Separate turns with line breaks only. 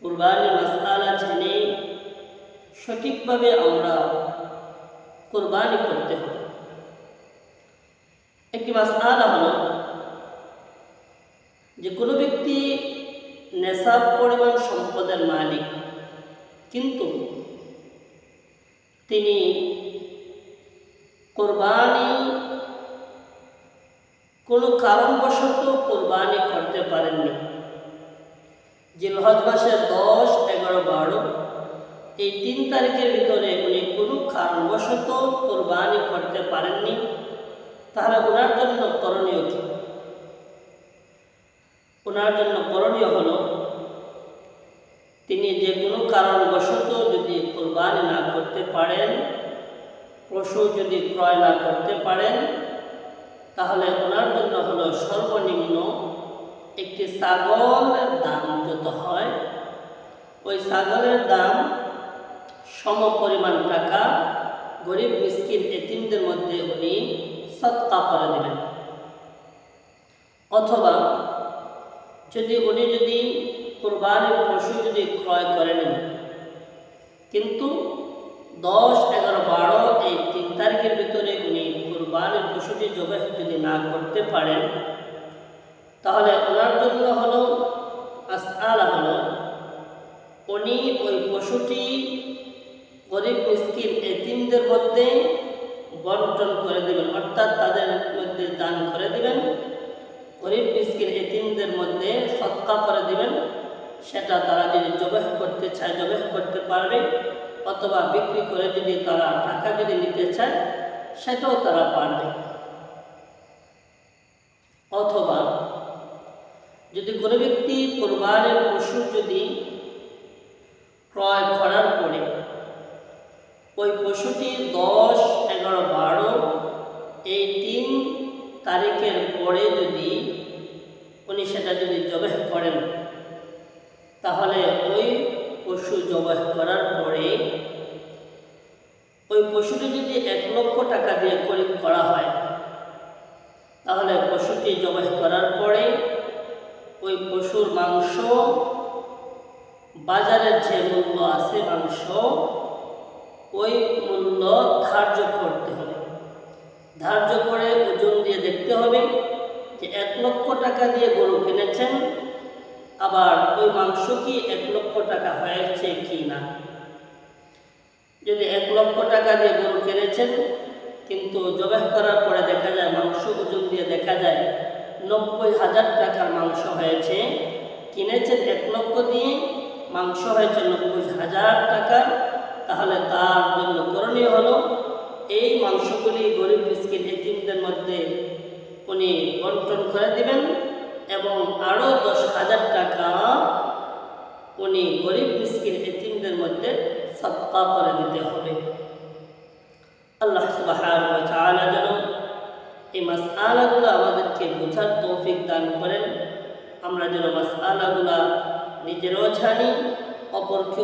কুরবানি মাসআলা জেনে সঠিকভাবে আমরা কুরবানি করতে হবে। একটি মাসআলা হলো যে কোনো ব্যক্তি নেশাব পরিমাণ সম্পদের মালিক, কিন্তু তিনি কোরবানি কোনো কারণবশত কোরবানি করতে পারেননি। জিলহজ মাসের 10, 11, 12 এই 3 তারিখের ভিতরে উনি কোনো কারণবশত কোরবানি করতে পারেননি, তাহলে ওনার জন্য করণীয় কি? ওনার জন্য করণীয় হলো তিনি যে কোনো কারণবশত যদি কোরবানি না করতে পারেন, পশু যদি ক্রয় না করতে পারেন, তাহলে ওনার জন্য হলো সর্বনিম্ন একটি ছাগলের দাম যত হয় ওই ছাগলের দাম সম পরিমাণ টাকা গরিব মিসকিন এতিমদের মধ্যে উনি সদকা করে দেবেন। অথবা উনি যদি কুরবানির পশু যদি ক্রয় করে নেন, কিন্তু 10, 11, 12 এই 3 তারিখের ভিতরে উনি কুরবানির পশুটি জবাই যদি না করতে পারেন, তাহলে ওনার জন্য হলো মাসআলা হলো উনি ওই পশুটি গরিব মিসকিন এতিমদের মধ্যে বন্টন করে দেবেন, অর্থাৎ তাদের মধ্যে দান করে দেবেন, গরিব মিসকিন এতিমদের মধ্যে সদকা করে দেবেন। সেটা তারা যদি জবাই করতে চায় জবাই করতে পারবে, অথবা বিক্রি করে যদি তারা টাকা যদি নিতে চায় সেটাও তারা পারবে। অথবা যদি কোনো ব্যক্তি কোরবানির পশু যদি ক্রয় করার পরে ওই পশুটি 10, 11, 12 এই 3 তারিখের পরে যদি উনি সেটা যদি জবাই করেন, তাহলে ওই পশু জবাই করার পরে ওই পশুটি যদি 1 লক্ষ টাকা দিয়ে খরিদ করা হয়, তাহলে পশুটি জবাই করার পরে ওই পশুর মাংস বাজারের যে মূল্য আছে মাংস ওই মূল্য ধার্য করতে হবে। ধার্য করে ওজন দিয়ে দেখতে হবে যে 1 লক্ষ টাকা দিয়ে গরু কিনেছেন, আবার ওই মাংস কি 1 লক্ষ টাকা হয়েছে কি না। যদি 1 লক্ষ টাকা দিয়ে গরু কিনেছেন কিন্তু জবাই করার পরে দেখা যায় মাংস ওজন দিয়ে দেখা যায় 90,000 টাকার মাংস হয়েছে, কিনেছেন 1 লক্ষ দিয়ে, মাংস হয়েছে 90,000 টাকা, তাহলে তার জন্য করণীয় হলো এই মাংসগুলি গরিব মিসকিন এতিমদের মধ্যে উনি বন্টন করে দিবেন এবং আরও 10,000 টাকা উনি গরিব মিসকিন এতিমদের মধ্যে সদকা করে দিতে হবে। আল্লাহ সুবহানাহু ওয়া তাআলা যেন এই মাসআলাগুলো আমাদেরকে বোঝার তৌফিক দান করেন, আমরা যেন মাসআলাগুলো নিজেরও জানি, অপরকে